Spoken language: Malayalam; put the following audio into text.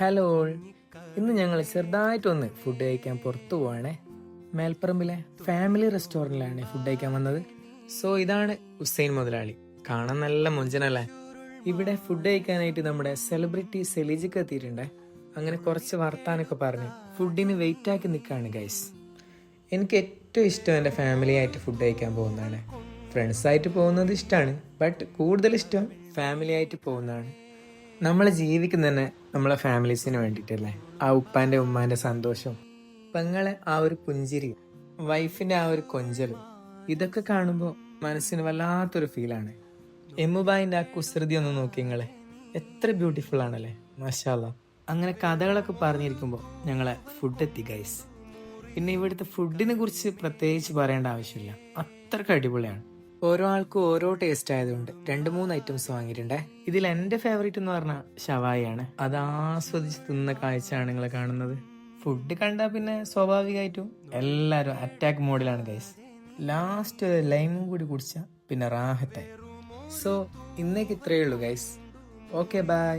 Hello all. ഇന്ന് ഞങ്ങൾ ചെറുതായിട്ടൊന്ന് ഫുഡ് കഴിക്കാൻ പുറത്തു പോവാണേ. മേൽപ്പറമ്പിലെ ഫാമിലി റെസ്റ്റോറൻറ്റിലാണ് ഫുഡ് കഴിക്കാൻ വന്നത്. സോ ഇതാണ് ഹുസൈൻ മുതലാളി. കാണാൻ നല്ല മൊഞ്ചനല്ലേ. ഇവിടെ ഫുഡ് കഴിക്കാനായിട്ട് നമ്മുടെ സെലിബ്രിറ്റി സെലീജിക്ക് എത്തിയിട്ടുണ്ടേ. അങ്ങനെ കുറച്ച് വർത്താനൊക്കെ പറഞ്ഞ് ഫുഡിന് വെയിറ്റ് ആക്കി നിൽക്കുകയാണ് ഗൈസ്. എനിക്ക് ഏറ്റവും ഇഷ്ടം എൻ്റെ ഫാമിലി ആയിട്ട് ഫുഡ് കഴിക്കാൻ പോകുന്നതാണ്. ഫ്രണ്ട്സായിട്ട് പോകുന്നത് ഇഷ്ടമാണ്, ബട്ട് കൂടുതൽ ഇഷ്ടം ഫാമിലി ആയിട്ട് പോകുന്നതാണ്. നമ്മൾ ജീവിക്കുന്ന തന്നെ നമ്മളെ ഫാമിലീസിന് വേണ്ടിയിട്ടല്ലേ. ആ ഉപ്പാൻ്റെ ഉമ്മാൻ്റെ സന്തോഷം, പെങ്ങളെ ആ ഒരു പുഞ്ചിരി, വൈഫിൻ്റെ ആ ഒരു കൊഞ്ചലും, ഇതൊക്കെ കാണുമ്പോൾ മനസ്സിന് വല്ലാത്തൊരു ഫീലാണ്. എമ്മുബായിൻ്റെ ആ കുസൃതി ഒന്ന് നോക്കി നിങ്ങളെ, എത്ര ബ്യൂട്ടിഫുൾ ആണല്ലേ, മാഷാ അല്ലാ. അങ്ങനെ കഥകളൊക്കെ പറഞ്ഞിരിക്കുമ്പോൾ ഞങ്ങളെ ഫുഡ് എത്തി ഗൈസ്. പിന്നെ ഇവിടുത്തെ ഫുഡിനെ കുറിച്ച് പ്രത്യേകിച്ച് പറയേണ്ട ആവശ്യമില്ല, അത്രക്ക് അടിപൊളിയാണ്. ഓരോ ആൾക്കും ഓരോ ടേസ്റ്റ് ആയതുകൊണ്ട് 2-3 ഐറ്റംസ് വാങ്ങിയിട്ടുണ്ടേ. ഇതിൽ എൻ്റെ ഫേവറേറ്റ് എന്ന് പറഞ്ഞാൽ ഷവായിയാണ്. അത് ആസ്വദിച്ച് തിന്ന കാഴ്ചയാണ് നിങ്ങൾ കാണുന്നത്. ഫുഡ് കണ്ടാൽ പിന്നെ സ്വാഭാവികമായിട്ടും എല്ലാവരും അറ്റാക്ക് മോഡിലാണ് ഗൈസ്. ലാസ്റ്റ് ഒരു ലൈമും കൂടി കുടിച്ചാൽ പിന്നെ റാഹത്തായി. സോ ഇന്നേക്ക് ഇത്രയേ ഉള്ളൂ ഗൈസ്. Okay bye.